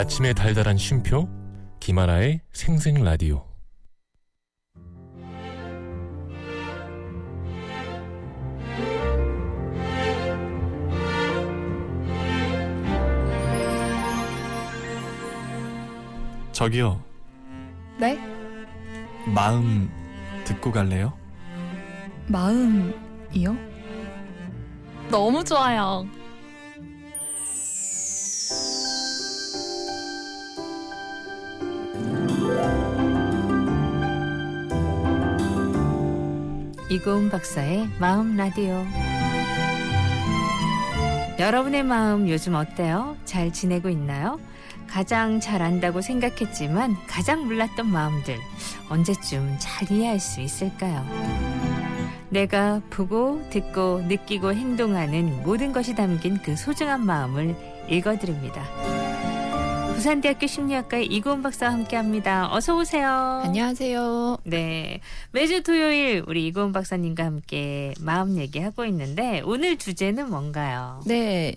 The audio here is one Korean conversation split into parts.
아침의 달달한 쉼표 김하나의 생생라디오. 저기요, 네? 마음 듣고 갈래요? 마음이요? 너무 좋아요. 이고은 박사의 마음 라디오. 여러분의 마음 요즘 어때요? 잘 지내고 있나요? 가장 잘 안다고 생각했지만 가장 몰랐던 마음들 언제쯤 잘 이해할 수 있을까요? 내가 보고 듣고 느끼고 행동하는 모든 것이 담긴 그 소중한 마음을 읽어드립니다. 부산대학교 심리학과의 이고은 박사와 함께합니다. 어서 오세요. 안녕하세요. 네, 매주 토요일 우리 이고은 박사님과 함께 마음 얘기하고 있는데 오늘 주제는 뭔가요? 네.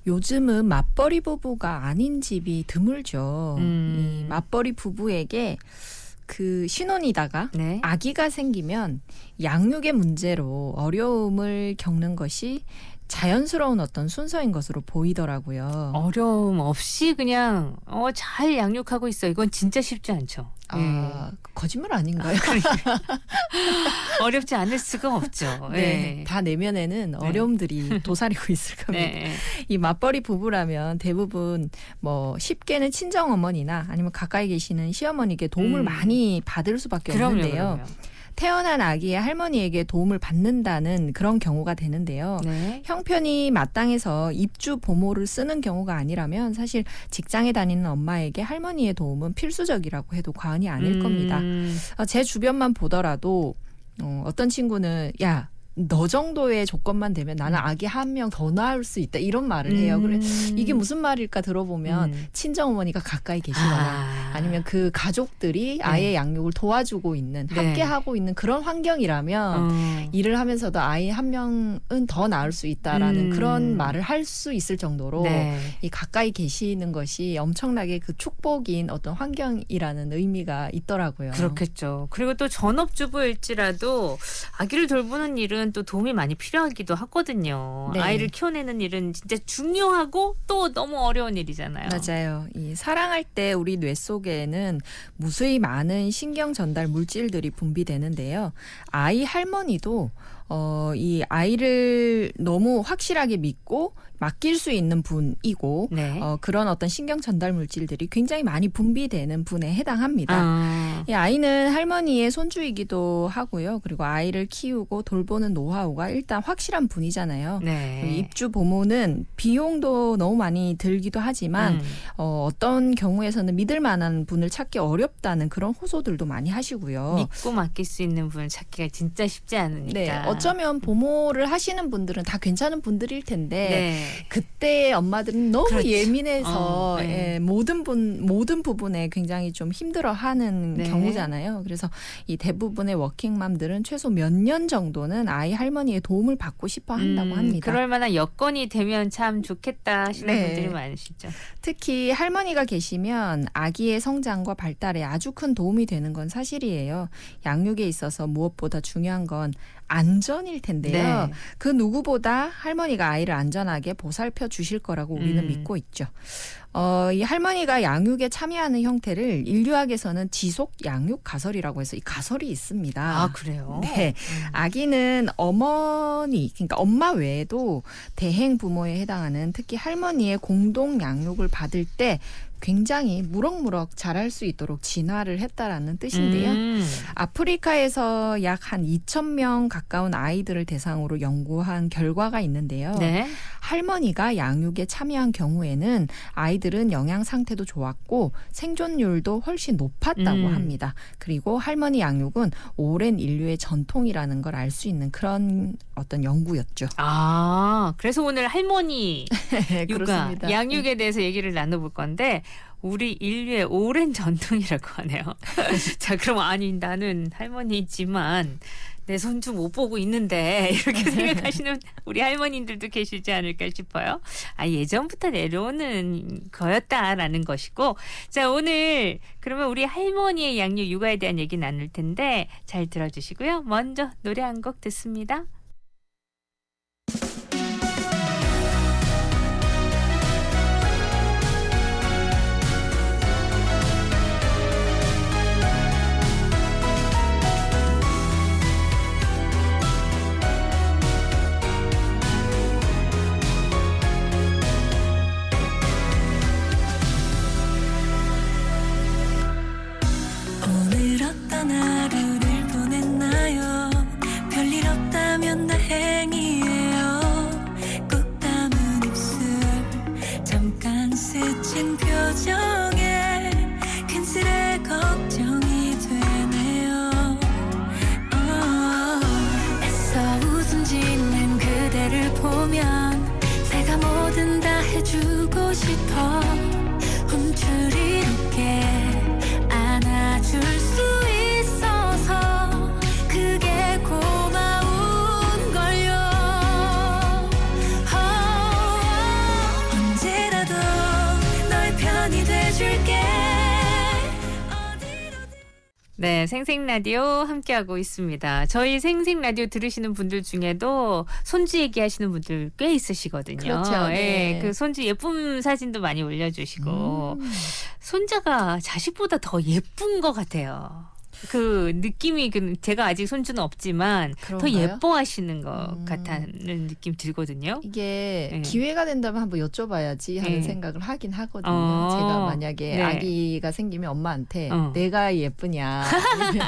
요즘은 맞벌이 부부가 아닌 집이 드물죠. 이 맞벌이 부부에게 그 신혼이다가 네. 아기가 생기면 양육의 문제로 어려움을 겪는 것이 자연스러운 어떤 순서인 것으로 보이더라고요. 어려움 없이 그냥 잘 양육하고 있어. 이건 진짜 쉽지 않죠. 거짓말 아닌가요? 어렵지 않을 수가 없죠. 네, 다 내면에는 어려움들이 도사리고 있을 겁니다. 네. 이 맞벌이 부부라면 대부분 뭐 쉽게는 친정 어머니나 아니면 가까이 계시는 시어머니께 도움을 많이 받을 수밖에 없는데요. 그럼요. 태어난 아기의 할머니에게 도움을 받는다는 그런 경우가 되는데요. 네. 형편이 마땅해서 입주 보모를 쓰는 경우가 아니라면 사실 직장에 다니는 엄마에게 할머니의 도움은 필수적이라고 해도 과언이 아닐 겁니다. 제 주변만 보더라도 어떤 친구는 야, 너 정도의 조건만 되면 나는 아기 한 명 더 낳을 수 있다 이런 말을 해요. 그래 이게 무슨 말일까 들어보면 친정어머니가 가까이 계시거나 아니면 그 가족들이 아이의 양육을 도와주고 있는 함께하고 있는 그런 환경이라면 일을 하면서도 아이 한 명은 더 낳을 수 있다라는 그런 말을 할 수 있을 정도로 이 가까이 계시는 것이 엄청나게 그 축복인 어떤 환경이라는 의미가 있더라고요. 그렇겠죠. 그리고 또 전업주부일지라도 아기를 돌보는 일은 또 도움이 많이 필요하기도 하거든요. 네. 아이를 키워내는 일은 진짜 중요하고 또 너무 어려운 일이잖아요. 맞아요. 이 사랑할 때 우리 뇌 속에는 무수히 많은 신경 전달 물질들이 분비되는데요. 아이 할머니도 이 아이를 너무 확실하게 믿고 맡길 수 있는 분이고 네. 그런 어떤 신경 전달 물질들이 굉장히 많이 분비되는 분에 해당합니다. 이 아이는 할머니의 손주이기도 하고요. 그리고 아이를 키우고 돌보는 노하우가 일단 확실한 분이잖아요. 네. 입주 보모는 비용도 너무 많이 들기도 하지만 어떤 경우에서는 믿을 만한 분을 찾기 어렵다는 그런 호소들도 많이 하시고요. 믿고 맡길 수 있는 분을 찾기가 진짜 쉽지 않으니까. 네, 어쩌면 보모를 하시는 분들은 다 괜찮은 분들일 텐데 네. 그때 엄마들은 너무 그렇죠. 예민해서 네. 모든 부분에 굉장히 좀 힘들어하는 네. 경우잖아요. 그래서 이 대부분의 워킹맘들은 최소 몇 년 정도는 아이 할머니의 도움을 받고 싶어 한다고 합니다. 그럴 만한 여건이 되면 참 좋겠다 하시는 네. 분들이 많으시죠. 특히 할머니가 계시면 아기의 성장과 발달에 아주 큰 도움이 되는 건 사실이에요. 양육에 있어서 무엇보다 중요한 건 안전일 텐데요. 네. 그 누구보다 할머니가 아이를 안전하게 보살펴 주실 거라고 우리는 믿고 있죠. 이 할머니가 양육에 참여하는 형태를 인류학에서는 지속 양육 가설이라고 해서 이 가설이 있습니다. 아, 그래요? 네. 아기는 어머니, 그러니까 엄마 외에도 대행 부모에 해당하는 특히 할머니의 공동 양육을 받을 때 굉장히 무럭무럭 자랄 수 있도록 진화를 했다라는 뜻인데요. 아프리카에서 약 한 2,000명 가까운 아이들을 대상으로 연구한 결과가 있는데요. 네. 할머니가 양육에 참여한 경우에는 아이들은 영양 상태도 좋았고 생존율도 훨씬 높았다고 합니다. 그리고 할머니 양육은 오랜 인류의 전통이라는 걸 알 수 있는 그런 어떤 연구였죠. 아, 그래서 오늘 할머니 육아, 그렇습니다. 양육에 대해서 얘기를 나눠볼 건데 우리 인류의 오랜 전통이라고 하네요. 자, 그럼 아니 나는 할머니지만 내 손주 못 보고 있는데 이렇게 생각하시는 우리 할머님들도 계시지 않을까 싶어요. 예전부터 내려오는 거였다라는 것이고, 자, 오늘 그러면 우리 할머니의 양육 육아에 대한 얘기 나눌 텐데 잘 들어주시고요. 먼저 노래 한 곡 듣습니다. 오늘 어떤 하루를 보냈나요? 별일 없다면 다행이에요. 꾹 감은 입술 잠깐 스친 표정에 큰스레 걱정이 되네요. 애써 웃음 짓는 그대를 보면 내가 뭐든 다 해주고 싶어. 움츠리게 안아줄 수 있어서 그게 고마운 걸요. 언제라도 너의 편이 돼줄게. 네, 생생라디오 함께하고 있습니다. 저희 생생라디오 들으시는 분들 중에도 손주 얘기하시는 분들 꽤 있으시거든요. 그렇죠. 네. 예, 그 손주 예쁜 사진도 많이 올려주시고 손자가 자식보다 더 예쁜 것 같아요. 그 느낌이 제가 아직 손주는 없지만 더 그런가요? 예뻐하시는 것 같다는 느낌 들거든요. 이게 네. 기회가 된다면 한번 여쭤봐야지 하는 네. 생각을 하긴 하거든요. 제가 만약에 네. 아기가 생기면 엄마한테 어. 내가 예쁘냐 아니면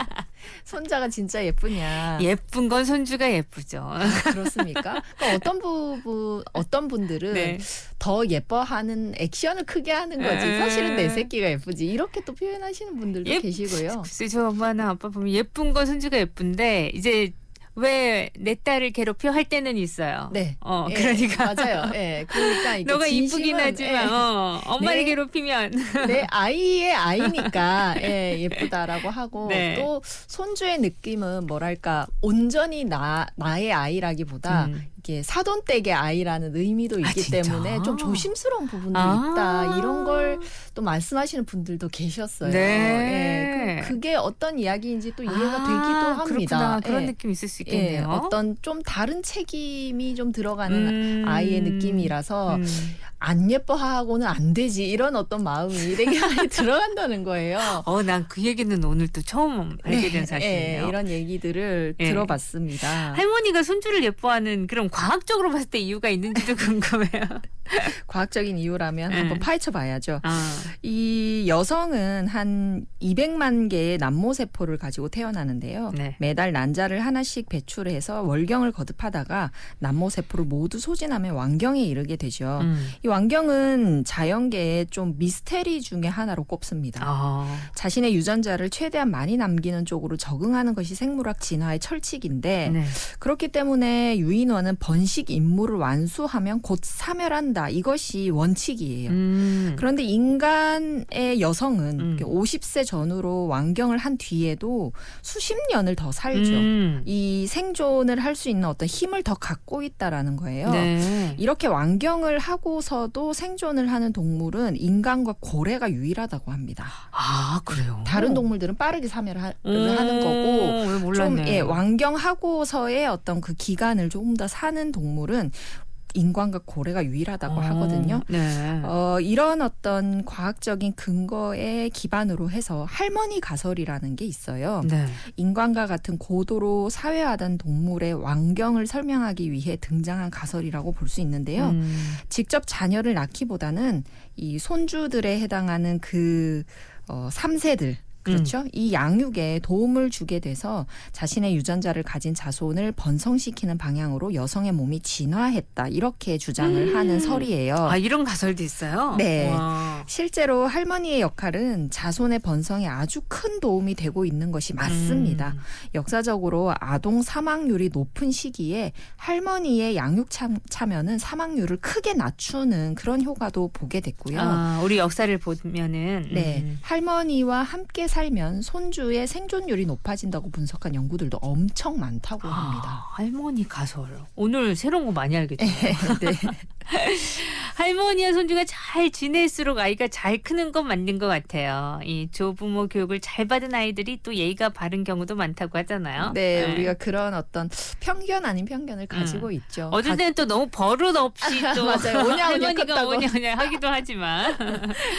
손자가 진짜 예쁘냐. 예쁜 건 손주가 예쁘죠. 그렇습니까? 그러니까 어떤 분들은 네. 더 예뻐하는 액션을 크게 하는 거지. 사실은 내 새끼가 예쁘지. 이렇게 또 표현하시는 분들도 계시고요. 글쎄 저 엄마나 아빠 보면 예쁜 건 손주가 예쁜데 이제 왜 내 딸을 괴롭혀 할 때는 있어요. 네. 예, 그러니까 맞아요. 예. 그러니까 이게 너가 이쁘긴 진심은, 하지만 엄마를 네. 괴롭히면 내 아이의 아이니까 예쁘다라고 하고 네. 또 손주의 느낌은 뭐랄까 온전히 나의 아이라기보다 이게 사돈댁의 아이라는 의미도 있기 진짜? 때문에 좀 조심스러운 부분도 아. 있다. 이런 걸 또 말씀하시는 분들도 계셨어요. 네. 그게 어떤 이야기인지 또 이해가 되기도 합니다. 그렇구나. 그런 예. 느낌 있을 수 있겠네요. 어떤 좀 다른 책임이 좀 들어가는 아이의 느낌이라서 안 예뻐하고는 안 되지 이런 어떤 마음이 되게 많이 들어간다는 거예요. 난 그 얘기는 오늘 또 처음 알게 된 사실이에요. 이런 얘기들을 예. 들어봤습니다. 할머니가 손주를 예뻐하는 그런 과학적으로 봤을 때 이유가 있는지도 궁금해요. 과학적인 이유라면 네. 한번 파헤쳐 봐야죠. 아. 이 여성은 한 200만 개의 남모세포를 가지고 태어나는데요. 네. 매달 난자를 하나씩 배출해서 월경을 거듭하다가 남모세포를 모두 소진하면 완경에 이르게 되죠. 이 완경은 자연계의 좀 미스테리 중에 하나로 꼽습니다. 자신의 유전자를 최대한 많이 남기는 쪽으로 적응하는 것이 생물학 진화의 철칙인데 네. 그렇기 때문에 유인원은 번식 임무를 완수하면 곧 사멸한다. 이것이 원칙이에요. 그런데 인간의 여성은 50세 전후로 완경을 한 뒤에도 수십 년을 더 살죠. 이 생존을 할 수 있는 어떤 힘을 더 갖고 있다라는 거예요. 네. 이렇게 완경을 하고서도 생존을 하는 동물은 인간과 고래가 유일하다고 합니다. 아, 그래요? 다른 동물들은 빠르게 사멸을 하는 거고 왜 몰랐네. 좀 완경하고서의 어떤 그 기간을 조금 더 사는 동물은 인간과 고래가 유일하다고 하거든요. 네. 이런 어떤 과학적인 근거에 기반으로 해서 할머니 가설이라는 게 있어요. 네. 인간과 같은 고도로 사회화된 동물의 완경을 설명하기 위해 등장한 가설이라고 볼 수 있는데요. 직접 자녀를 낳기보다는 이 손주들에 해당하는 그 3세들 그렇죠. 이 양육에 도움을 주게 돼서 자신의 유전자를 가진 자손을 번성시키는 방향으로 여성의 몸이 진화했다. 이렇게 주장을 하는 설이에요. 이런 가설도 있어요? 네. 와. 실제로 할머니의 역할은 자손의 번성에 아주 큰 도움이 되고 있는 것이 맞습니다. 역사적으로 아동 사망률이 높은 시기에 할머니의 양육 참여는 사망률을 크게 낮추는 그런 효과도 보게 됐고요. 우리 역사를 보면은 네, 할머니와 함께 살면 손주의 생존율이 높아진다고 분석한 연구들도 엄청 많다고 합니다. 할머니 가설. 오늘 새로운 거 많이 알게 됐네요. 네. 할머니와 손주가 잘 지낼수록 아이가 잘 크는 건 맞는 것 같아요. 이 조부모 교육을 잘 받은 아이들이 또 예의가 바른 경우도 많다고 하잖아요. 네, 우리가 그런 어떤 편견 아닌 편견을 가지고 있죠. 어쩔 때는 또 너무 버릇 없이 또 맞아요. 오냐오냐 할머니가 컸다고. 오냐오냐 하기도 하지만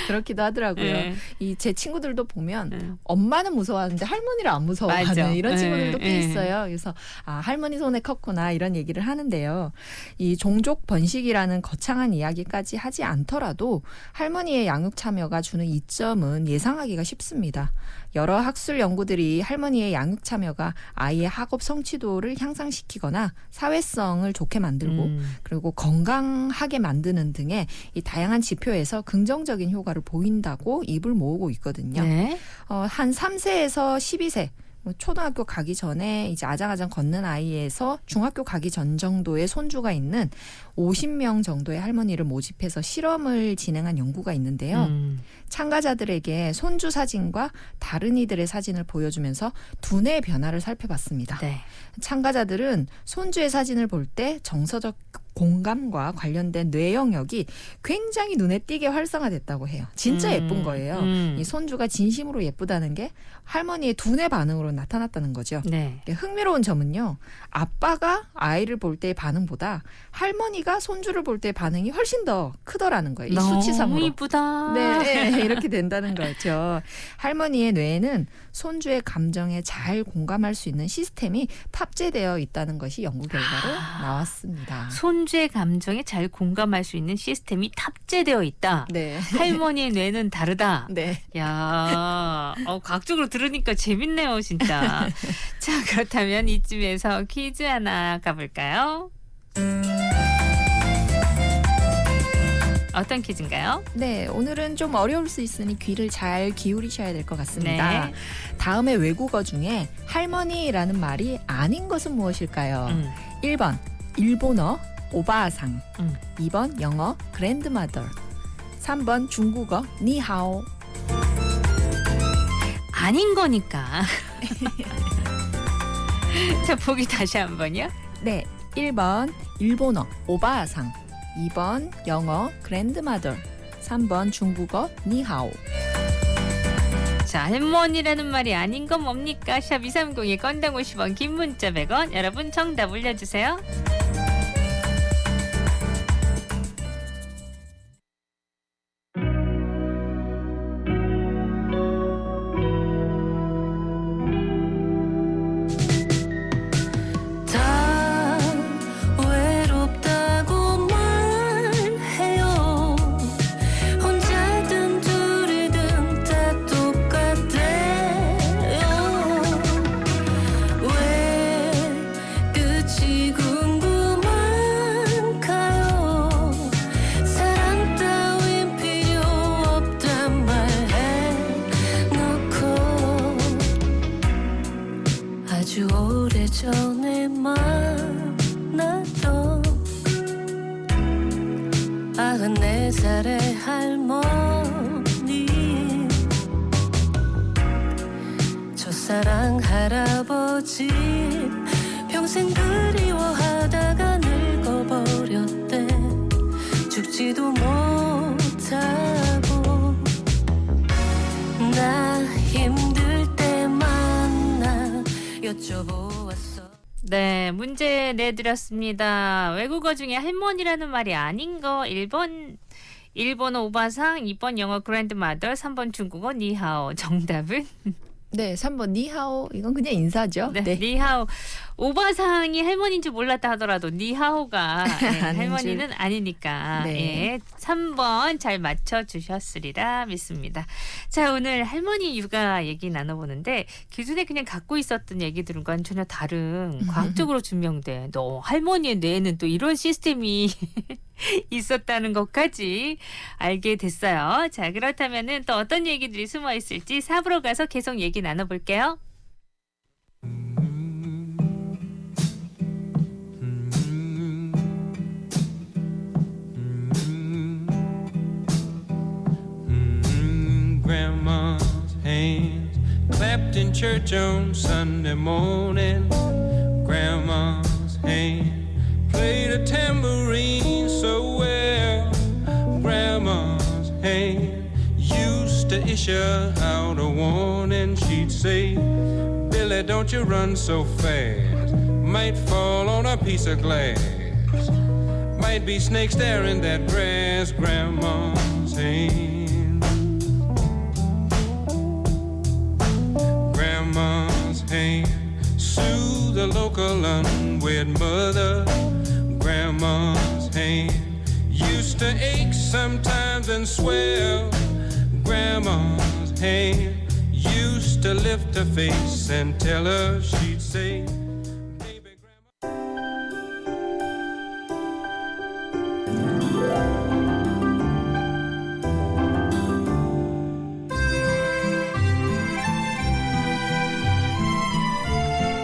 그렇기도 하더라고요. 네. 이 제 친구들도 보면 네. 엄마는 무서워하는데 할머니를 안 무서워하는 맞아. 이런 친구들도 꽤 네. 있어요. 그래서 할머니 손에 컸구나 이런 얘기를 하는데요. 이 종족 번식이라는 거창한 이야기까지 하지 않더라도 할머니의 양육 참여가 주는 이점은 예상하기가 쉽습니다. 여러 학술 연구들이 할머니의 양육 참여가 아이의 학업 성취도를 향상시키거나 사회성을 좋게 만들고 그리고 건강하게 만드는 등의 이 다양한 지표에서 긍정적인 효과를 보인다고 입을 모으고 있거든요. 네. 한 3세에서 12세 초등학교 가기 전에 이제 아장아장 걷는 아이에서 중학교 가기 전 정도의 손주가 있는 50명 정도의 할머니를 모집해서 실험을 진행한 연구가 있는데요. 참가자들에게 손주 사진과 다른 이들의 사진을 보여주면서 두뇌의 변화를 살펴봤습니다. 네. 참가자들은 손주의 사진을 볼 때 정서적 공감과 관련된 뇌 영역이 굉장히 눈에 띄게 활성화됐다고 해요. 진짜 예쁜 거예요. 이 손주가 진심으로 예쁘다는 게 할머니의 두뇌 반응으로 나타났다는 거죠. 네. 흥미로운 점은요. 아빠가 아이를 볼 때의 반응보다 할머니가 손주를 볼 때의 반응이 훨씬 더 크더라는 거예요. 이 수치상으로. 너무 이쁘다. 네, 이렇게 된다는 거죠. 할머니의 뇌에는 손주의 감정에 잘 공감할 수 있는 시스템이 탑재되어 있다는 것이 연구 결과로 나왔습니다. 손주의 감정에 잘 공감할 수 있는 시스템이 탑재되어 있다. 네. 할머니의 뇌는 다르다. 네. 야, 과학적으로 들으니까 재밌네요, 진짜. 자, 그렇다면 이쯤에서 퀴즈 하나 가볼까요? 어떤 퀴즈인가요? 네, 오늘은 좀 어려울 수 있으니 귀를 잘 기울이셔야 될 것 같습니다. 네. 다음의 외국어 중에 할머니라는 말이 아닌 것은 무엇일까요? 1번 일본어 오바상, 2번 영어 그랜드마더, 3번 중국어 니하오. 아닌 거니까. 자, 보기 다시 한번요. 네, 1번 일본어 오바상, 2번 영어 그랜드마더, 3번 중국어 니하오. 자, 할머니라는 말이 아닌 건 뭡니까? 샵 230에 건당 50원, 긴 문자 100원. 여러분 정답 올려주세요. 다 외롭다고 말해요. 혼자든 둘이든 다 똑같대요. 왜 끝이 궁금한가요? 사랑 따윈 필요 없단 말해놓고 아주 오래전에 만났던 94살의 할머니, 첫사랑 할아버지 평생 그리워하다가 늙어버렸대. 죽지도 못하고 나 힘들 때만 나 여쭤보았어. 네, 문제 내드렸습니다. 외국어 중에 할머니라는 말이 아닌 거 1번 일본어 오바상, 2번 영어 그랜드마더, 3번 중국어 니하오. 정답은 네, 3번 니하오. 이건 그냥 인사죠. 네, 니하오. 오바상이 할머니인 줄 몰랐다 하더라도 니하오가 할머니는 아니니까. 네. 3번 잘 맞춰주셨으리라 믿습니다. 자, 오늘 할머니 육아 얘기 나눠보는데 기존에 그냥 갖고 있었던 얘기들과는 전혀 다른 과학적으로 증명된 너 할머니의 뇌에는 또 이런 시스템이 있었다는 것까지 알게 됐어요. 자, 그렇다면은 또 어떤 얘기들이 숨어 있을지 4부로 가서 계속 얘기 나눠볼게요. Grandma's hands clapped in church on Sunday morning. Grandma's hand played a tambourine so well. Grandma's hand used to issue out a warning. She'd say, Billy, don't you run so fast. Might fall on a piece of glass. Might be snakes there in that grass. Grandma's hand. Grandma's hand soothe the local unwed mother. Grandma's hand used to ache sometimes and swell. Grandma's hand used to lift her face and tell her, she'd say, baby grandma.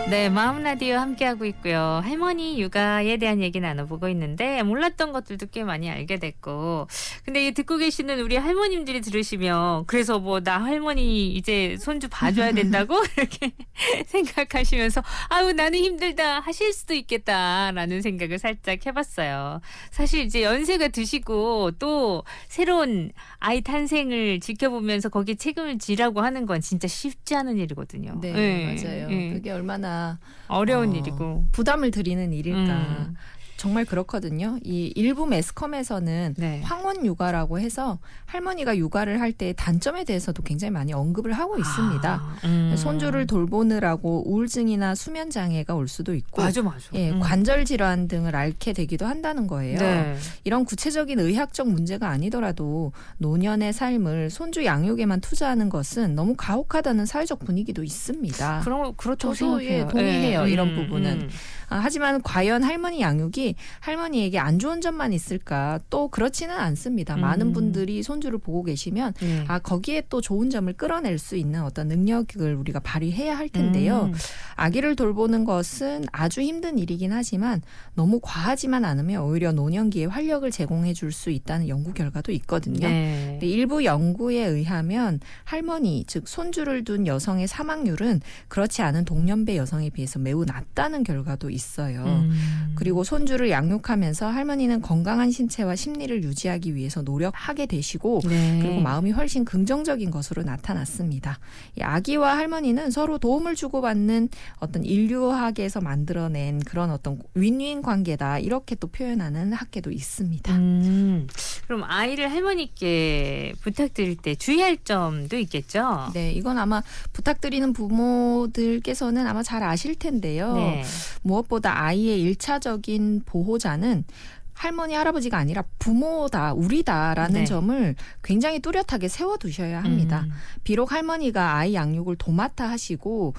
네, 마음 라디오 함께하고 있고요. 할머니 육아에 대한 얘기 나눠보고 있는데 몰랐던 것들도 꽤 많이 알게 됐고, 근데 이 듣고 계시는 우리 할머님들이 들으시면 그래서 뭐 나 할머니 이제 손주 봐줘야 된다고 이렇게 생각하시면서 아유 나는 힘들다 하실 수도 있겠다라는 생각을 살짝 해봤어요. 사실 이제 연세가 드시고 또 새로운 아이 탄생을 지켜보면서 거기에 책임을 지라고 하는 건 진짜 쉽지 않은 일이거든요. 네, 맞아요. 네. 그게 얼마나 어려운 일이고 부담을 드리는 일일까. 정말 그렇거든요. 이 일부 매스컴에서는 네. 황혼 육아라고 해서 할머니가 육아를 할 때의 단점에 대해서도 굉장히 많이 언급을 하고 있습니다. 손주를 돌보느라고 우울증이나 수면 장애가 올 수도 있고, 맞아. 예, 관절 질환 등을 앓게 되기도 한다는 거예요. 네. 이런 구체적인 의학적 문제가 아니더라도 노년의 삶을 손주 양육에만 투자하는 것은 너무 가혹하다는 사회적 분위기도 있습니다. 그렇다고 저도 생각해요. 동의해요. 네. 이런 부분은. 하지만 과연 할머니 양육이 할머니에게 안 좋은 점만 있을까? 또 그렇지는 않습니다. 많은 분들이 손주를 보고 계시면 네. 거기에 또 좋은 점을 끌어낼 수 있는 어떤 능력을 우리가 발휘해야 할 텐데요. 아기를 돌보는 것은 아주 힘든 일이긴 하지만 너무 과하지만 않으면 오히려 노년기에 활력을 제공해 줄 수 있다는 연구 결과도 있거든요. 네. 근데 일부 연구에 의하면 할머니, 즉 손주를 둔 여성의 사망률은 그렇지 않은 동년배 여성에 비해서 매우 낮다는 결과도 있어요. 그리고 손주를 양육하면서 할머니는 건강한 신체와 심리를 유지하기 위해서 노력하게 되시고 네. 그리고 마음이 훨씬 긍정적인 것으로 나타났습니다. 이 아기와 할머니는 서로 도움을 주고받는 어떤 인류학에서 만들어낸 그런 어떤 윈윈 관계다, 이렇게 또 표현하는 학계도 있습니다. 그럼 아이를 할머니께 부탁드릴 때 주의할 점도 있겠죠? 네, 이건 아마 부탁드리는 부모들께서는 아마 잘 아실 텐데요. 네. 무엇보다 아이의 1차적인 보호자는 할머니, 할아버지가 아니라 부모다, 우리다라는 네. 점을 굉장히 뚜렷하게 세워두셔야 합니다. 비록 할머니가 아이 양육을 도맡아 하시고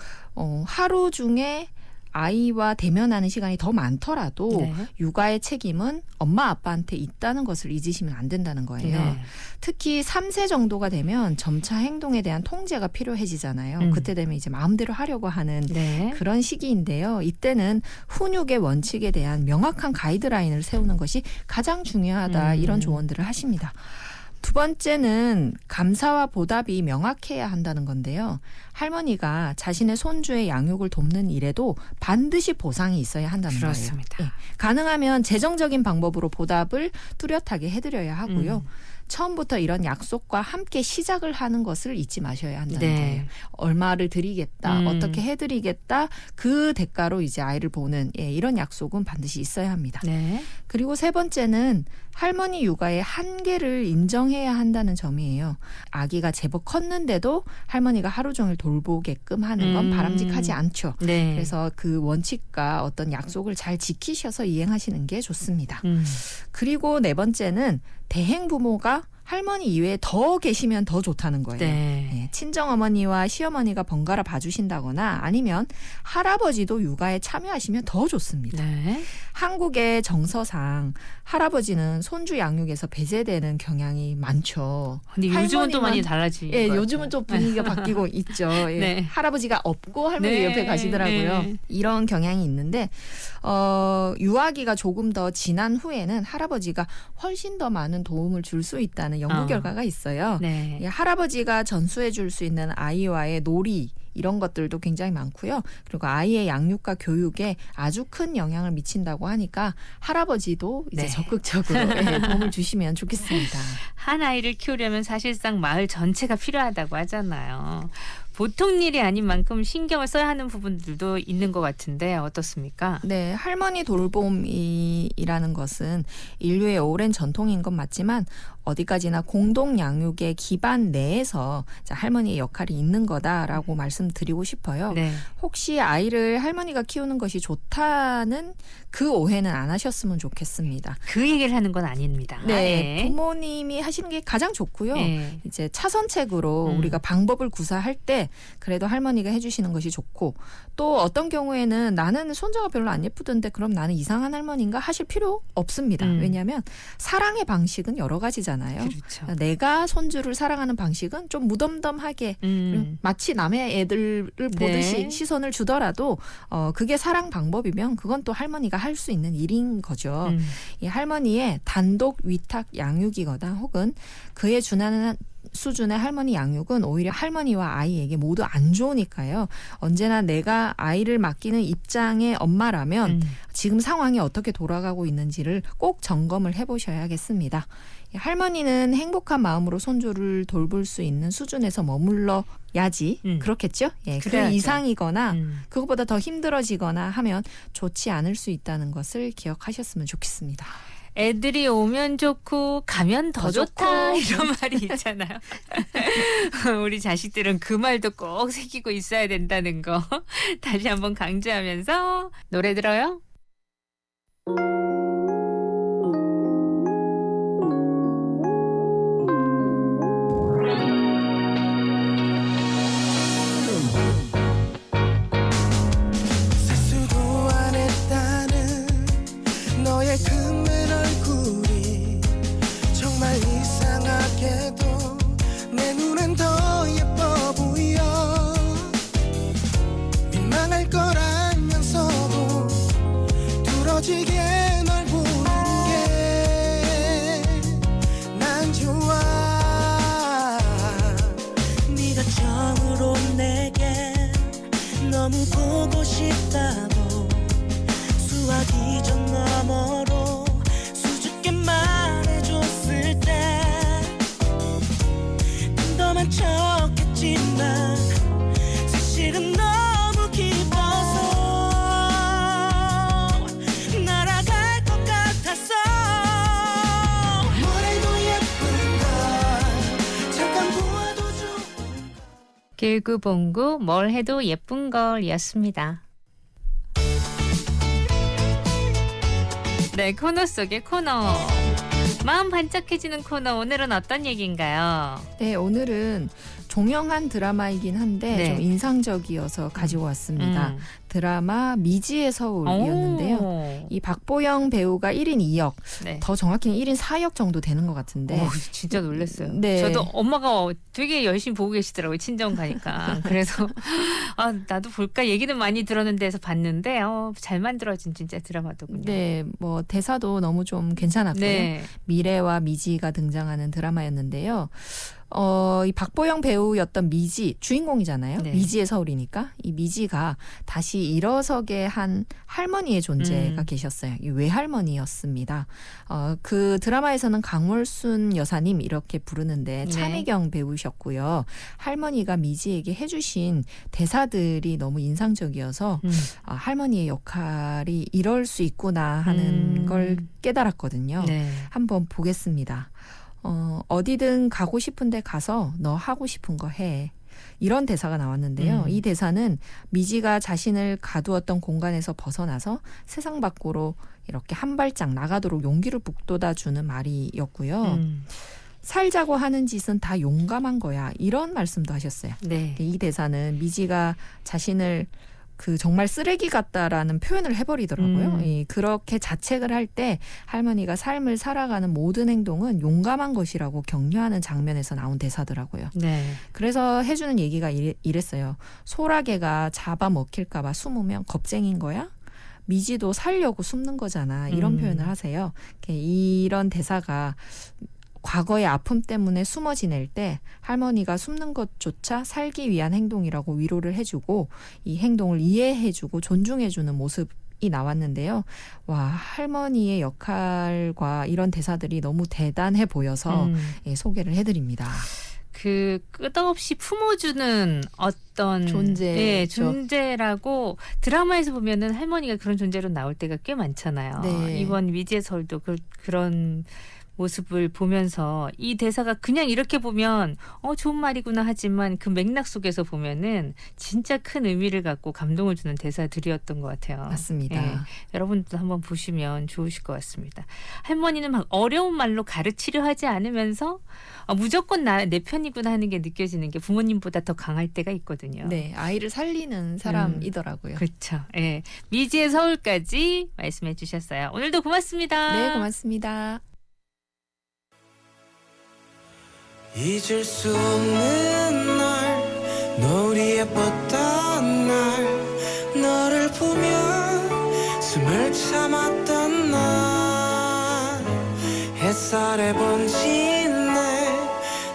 하루 중에 아이와 대면하는 시간이 더 많더라도 네. 육아의 책임은 엄마 아빠한테 있다는 것을 잊으시면 안 된다는 거예요. 네. 특히 3세 정도가 되면 점차 행동에 대한 통제가 필요해지잖아요. 그때 되면 이제 마음대로 하려고 하는 네. 그런 시기인데요. 이때는 훈육의 원칙에 대한 명확한 가이드라인을 세우는 것이 가장 중요하다, 이런 조언들을 하십니다. 두 번째는 감사와 보답이 명확해야 한다는 건데요. 할머니가 자신의 손주의 양육을 돕는 일에도 반드시 보상이 있어야 한다는 그렇습니다. 거예요. 예. 가능하면 재정적인 방법으로 보답을 뚜렷하게 해드려야 하고요. 처음부터 이런 약속과 함께 시작을 하는 것을 잊지 마셔야 한다는 네. 거예요. 얼마를 드리겠다, 어떻게 해드리겠다, 그 대가로 이제 아이를 보는, 이런 약속은 반드시 있어야 합니다. 네. 그리고 세 번째는 할머니 육아의 한계를 인정해야 한다는 점이에요. 아기가 제법 컸는데도 할머니가 하루 종일 돌보게끔 하는 건 바람직하지 않죠. 네. 그래서 그 원칙과 어떤 약속을 잘 지키셔서 이행하시는 게 좋습니다. 그리고 네 번째는 대행 부모가 할머니 이외에 더 계시면 더 좋다는 거예요. 네. 친정어머니와 시어머니가 번갈아 봐주신다거나 아니면 할아버지도 육아에 참여하시면 더 좋습니다. 네. 한국의 정서상 할아버지는 손주 양육에서 배제되는 경향이 많죠. 근데 요즘은 또 할머니만- 많이 달라진 예, 것 요즘은 좀 분위기가 바뀌고 있죠. 예. 네. 할아버지가 없고 할머니 네, 옆에 가시더라고요. 네. 이런 경향이 있는데 유아기가 조금 더 지난 후에는 할아버지가 훨씬 더 많은 도움을 줄 수 있다는 있다는 연구 결과가 있어요. 네. 이 할아버지가 전수해 줄 수 있는 아이와의 놀이 이런 것들도 굉장히 많고요. 그리고 아이의 양육과 교육에 아주 큰 영향을 미친다고 하니까 할아버지도 이제 네. 적극적으로 도움을 주시면 좋겠습니다. 한 아이를 키우려면 사실상 마을 전체가 필요하다고 하잖아요. 보통 일이 아닌 만큼 신경을 써야 하는 부분들도 있는 것 같은데 어떻습니까? 네, 할머니 돌봄이라는 것은 인류의 오랜 전통인 건 맞지만 어디까지나 공동 양육의 기반 내에서 할머니의 역할이 있는 거다라고 말씀드리고 싶어요. 네. 혹시 아이를 할머니가 키우는 것이 좋다는 그 오해는 안 하셨으면 좋겠습니다. 그 얘기를 하는 건 아닙니다. 네, 부모님이 하시는 게 가장 좋고요. 네. 이제 차선책으로 우리가 방법을 구사할 때 그래도 할머니가 해주시는 것이 좋고 또 어떤 경우에는 나는 손자가 별로 안 예쁘던데 그럼 나는 이상한 할머니인가 하실 필요 없습니다. 왜냐하면 사랑의 방식은 여러 가지잖아요. 그렇죠. 내가 손주를 사랑하는 방식은 좀 무덤덤하게 마치 남의 애들을 보듯이 네. 시선을 주더라도 그게 사랑 방법이면 그건 또 할머니가 할 수 있는 일인 거죠. 이 할머니의 단독 위탁 양육이거나 혹은 그에 준하는 수준의 할머니 양육은 오히려 할머니와 아이에게 모두 안 좋으니까요. 언제나 내가 아이를 맡기는 입장의 엄마라면 지금 상황이 어떻게 돌아가고 있는지를 꼭 점검을 해보셔야겠습니다. 할머니는 행복한 마음으로 손주를 돌볼 수 있는 수준에서 머물러야지 그렇겠죠? 예, 그 그래야죠. 이상이거나 그것보다 더 힘들어지거나 하면 좋지 않을 수 있다는 것을 기억하셨으면 좋겠습니다. 애들이 오면 좋고 가면 더 좋다 좋고. 이런 말이 있잖아요. 우리 자식들은 그 말도 꼭 새기고 있어야 된다는 거 다시 한번 강조하면서 노래 들어요. 세수도 안 했다는 너의 금은 얼굴이 정말 이상하게도 내 눈엔 더 예뻐 보여. 민망할 거라면서도 뚫어지게 널 보는 게 난 좋아. 네가 처음으로 내게 너무 보고 싶다고 수화기 전 너머로 수줍게 말해줬을 때 덤덤한 척했지만 사실은 너무 기뻐서 날아갈 것 같았어. 뭐래도 예쁜 걸 잠깐 보아도 좋은 길구봉구 뭘 해도 예쁜 걸이었습니다. 네, 코너 속의 코너. 마음 반짝해지는 코너 오늘은 어떤 얘기인가요? 네, 오늘은 종영한 드라마이긴 한데 네. 좀 인상적이어서 가지고 왔습니다. 드라마 미지의 서울이었는데요. 오. 이 박보영 배우가 1인 2역, 네. 더 정확히는 1인 4역 정도 되는 것 같은데 오, 진짜 놀랐어요. 네. 저도 엄마가 되게 열심히 보고 계시더라고요. 친정 가니까. 그래서 아, 나도 볼까 얘기는 많이 들었는데 해서 봤는데 잘 만들어진 진짜 드라마더군요. 네, 뭐 대사도 너무 좀 괜찮았고요. 네. 미래와 미지가 등장하는 드라마였는데요. 이 박보영 배우였던 미지 주인공이잖아요. 네. 미지의 서울이니까 이 미지가 다시 일어서게 한 할머니의 존재가 계셨어요. 이 외할머니였습니다. 그 드라마에서는 강월순 여사님 이렇게 부르는데 네. 차미경 배우셨고요. 할머니가 미지에게 해주신 대사들이 너무 인상적이어서 할머니의 역할이 이럴 수 있구나 하는 걸 깨달았거든요. 네. 한번 보겠습니다. 어디든 가고 싶은데 가서 너 하고 싶은 거 해. 이런 대사가 나왔는데요. 이 대사는 미지가 자신을 가두었던 공간에서 벗어나서 세상 밖으로 이렇게 한 발짝 나가도록 용기를 북돋아주는 말이었고요. 살자고 하는 짓은 다 용감한 거야. 이런 말씀도 하셨어요. 네. 이 대사는 미지가 자신을 정말 쓰레기 같다라는 표현을 해버리더라고요. 그렇게 자책을 할 때 할머니가 삶을 살아가는 모든 행동은 용감한 것이라고 격려하는 장면에서 나온 대사더라고요. 네. 그래서 해주는 얘기가 이랬어요. 소라게가 잡아먹힐까 봐 숨으면 겁쟁인 거야? 미지도 살려고 숨는 거잖아. 이런 표현을 하세요. 이런 대사가 과거의 아픔 때문에 숨어 지낼 때 할머니가 숨는 것조차 살기 위한 행동이라고 위로를 해주고 이 행동을 이해해주고 존중해주는 모습이 나왔는데요. 와, 할머니의 역할과 이런 대사들이 너무 대단해 보여서 예, 소개를 해드립니다. 그 끝없이 품어주는 어떤 존재죠. 예, 존재라고 드라마에서 보면은 할머니가 그런 존재로 나올 때가 꽤 많잖아요. 네. 이번 위지의 서울도 그런 모습을 보면서 이 대사가 그냥 이렇게 보면 좋은 말이구나 하지만 그 맥락 속에서 보면은 진짜 큰 의미를 갖고 감동을 주는 대사들이었던 것 같아요. 맞습니다. 예, 여러분도 한번 보시면 좋으실 것 같습니다. 할머니는 막 어려운 말로 가르치려 하지 않으면서 무조건 내 편이구나 하는 게 느껴지는 게 부모님보다 더 강할 때가 있거든요. 네, 아이를 살리는 사람이더라고요. 그렇죠. 예, 미지의 서울까지 말씀해 주셨어요. 오늘도 고맙습니다. 네, 고맙습니다. 잊을 수 없는 날 노을이 예뻤던 날 너를 보며 숨을 참았던 날 햇살에 번진 내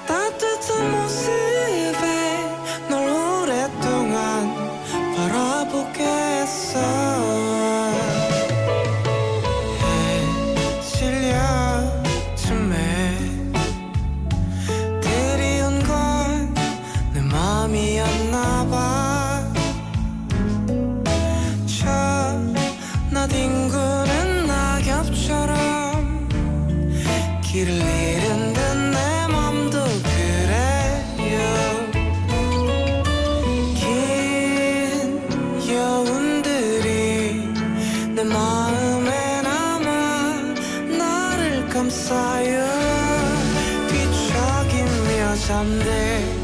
따뜻한 모습에 널 오랫동안 바라보겠어 뒹구는 낙엽처럼 길을 잃은 듯 내 맘도 그래요 긴 여운들이 내 마음에 남아 나를 감싸요 뒤척이며 잠들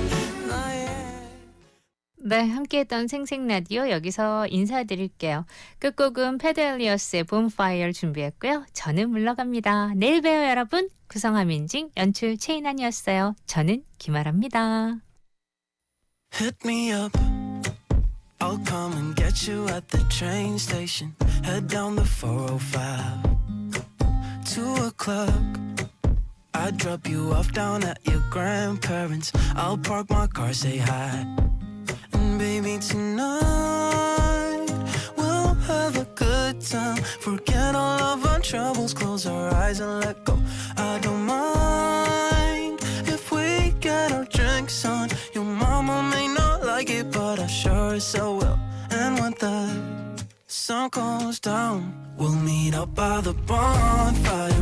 네, 함께했던 생생라디오 여기서 인사드릴게요. 끝곡은 패드엘리어스의 봄파이어를 준비했고요. 저는 물러갑니다. 내일 봬요 여러분. 구성함 민징, 연출 최인환이었어요. 저는 김아라입니다. Hit me up I'll come and get you at the train station Head down the 405 2 o'clock I'll drop you off down at your grandparents I'll park my car, say hi Baby, tonight we'll have a good time. Forget all of our troubles, close our eyes and let go. I don't mind if we get our drinks on. Your mama may not like it, but I sure so will. And when the sun goes down, we'll meet up by the bonfire.